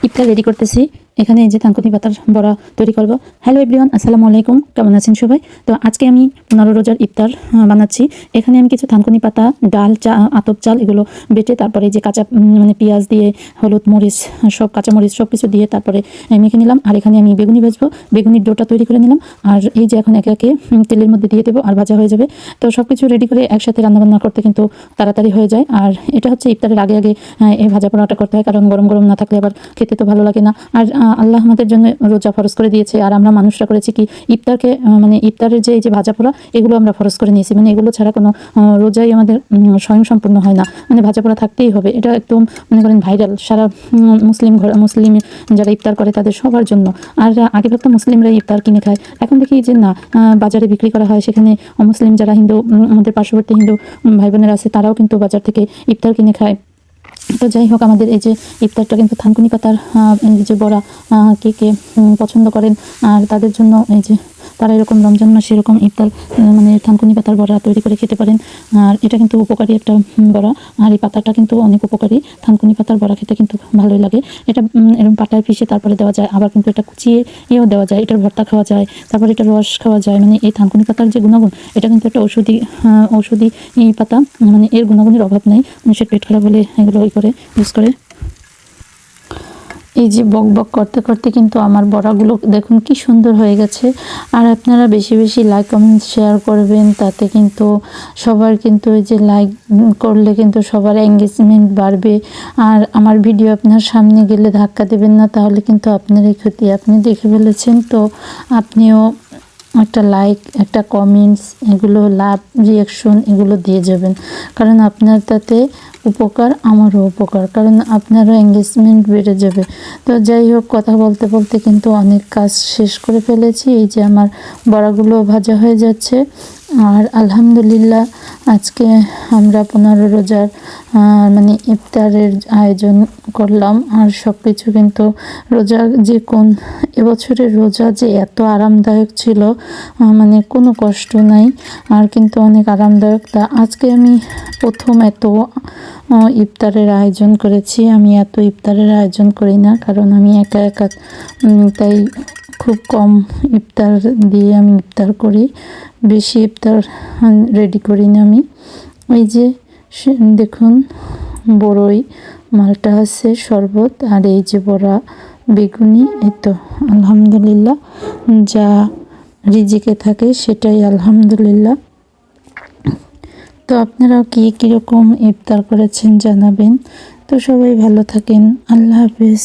ইফতার ready করতেছি। এখানে এই যে থানকুনি পাতার বড়া তৈরি করব। হ্যালো এভরিওয়ান, আসসালামু আলাইকুম। কেমন আছেন সবাই? তো আজকে আমি 15 রোজার ইফতার বানাচ্ছি। এখানে আমি কিছু থানকুনি পাতা, ডাল, আতপ চাল এগুলো বেটে তারপরে যে কাঁচা মানে পেঁয়াজ দিয়ে, হলুদ, মরিচ, সব কাঁচা মরিচ সব কিছু দিয়ে তারপরে মেখে নিলাম। আর এখানে আমি বেগুনি ভাজবো, বেগুনির ডোটা তৈরি করে নিলাম। আর এই যে এখন একে একে তেলের মধ্যে দিয়ে দেবো আর ভাজা হয়ে যাবে। তো সব কিছু রেডি করে একসাথে রান্নাবান্না করতে কিন্তু তাড়াতাড়ি হয়ে যায়। আর এটা হচ্ছে ইফতারের আগে আগে এই ভাজা পোড়াটা করতে হয়, কারণ গরম গরম না থাকলে আবার খেতে তো ভালো লাগে না। আর আল্লাহ আমাদের জন্য রোজা ফরজ করে দিয়েছে, আর আমরা মানুষরা করেছি কি ইফতারকে মানে ইফতারের যে এই যে ভাজা পোড়া এগুলো আমরা ফরজ করে নিয়েছি। মানে এগুলো ছাড়া কোনো রোজাই আমাদের স্বয়ং সম্পূর্ণ হয় না। মানে ভাজা পোড়া থাকতেই হবে। এটা একদম মনে করেন ভাইরাল সারা মুসলিম যারা ইফতার করে তাদের সবার জন্য। আর আগে ভাবতো মুসলিমরা ইফতার কিনে খায়, এখন দেখি যে না, বাজারে বিক্রি করা হয়। সেখানে অমুসলিম যারা হিন্দু, আমাদের পার্শ্ববর্তী হিন্দু ভাই বোনেরা আছে, তারাও কিন্তু বাজার থেকে ইফতার কিনে খায়। তো যাই হোক, আমাদের এই যে ইফতারটা কিন্তু থানকুনি পাতার যে বড়া কে কে পছন্দ করেন, আর তাদের জন্য এই যে তারা এরকম রমজান মাসে এরকম ইফতার মানে থানকুনি পাতার বড়া তৈরি করে খেতে পারেন। আর এটা কিন্তু উপকারী একটা বড়া, আর এই পাতাটা কিন্তু অনেক উপকারী। থানকুনি পাতার বড়া খেতে কিন্তু ভালোই লাগে। এটা এরকম পাতায় পিষে তারপরে দেওয়া যায়, আবার কিন্তু এটা কুচিয়ে দেওয়া যায়, এটার ভর্তা খাওয়া যায়, তারপরে এটা রস খাওয়া যায়। মানে এই থানকুনি পাতার যে গুণাগুণ, এটা কিন্তু একটা ঔষধি এই পাতা, মানে এর গুণাগুণের অভাব নেই। মানুষের পেট খারাপ হলে এগুলো করে ইউজ করে। এই যে বক বক করতে করতে কিন্তু আমার বড়াগুলো দেখুন কি সুন্দর হয়ে গেছে। আর আপনারা বেশি বেশি লাইক কমেন্ট শেয়ার করবেন, তাতে কিন্তু সবার কিন্তু এই যে লাইক করলে কিন্তু সবার এঙ্গেজমেন্ট বাড়বে। আর আমার ভিডিও আপনার সামনে গেলে ধাক্কা দেবেন না, তাহলে কিন্তু আপনারই ক্ষতি। আপনি দেখে ফেলেছেন তো আপনিও একটা লাইক, একটা কমেন্টস, এগুলো লাভ, রিয়াকশন এগুলো দিয়ে যাবেন, কারণ আপনার তাতে উপকার, আমারও উপকার, কারণ আপনারও এঙ্গেজমেন্ট বেড়ে যাবে। তো যাই হোক, কথা বলতে বলতে কিন্তু অনেক কাজ শেষ করে ফেলেছি। এই যে আমার বড়াগুলো ভাজা হয়ে যাচ্ছে। আর আলহামদুলিল্লাহ আজকে আমরা 15 রোজার মানে ইফতারের আয়োজন করলাম। আর সব কিছু কিন্তু রোজা যে এবছরের রোজা যে এত আরামদায়ক ছিল, মানে কোনো কষ্ট নাই, আর কিন্তু অনেক আরামদায়ক। তা আজকে আমি প্রথম এত ইফতারের আয়োজন করেছি। আমি এত ইফতারের আয়োজন করি না, কারণ আমি একা একা, তাই খুব কম ইফতার দিয়ে আমি ইফতার করি, বেশি ইফতার রেডি করি না আমি। ওই যে দেখুন, বড়ই, মালটা আছে, শরবত, আর এই যে বড়া, বেগুনি। এই তো আলহামদুলিল্লাহ, যা রিজিকে থাকে সেটাই আলহামদুলিল্লাহ। তো আপনারাও কীরকম ইফতার করেছেন জানাবেন। তো সবাই ভালো থাকেন। আল্লাহ হাফেজ।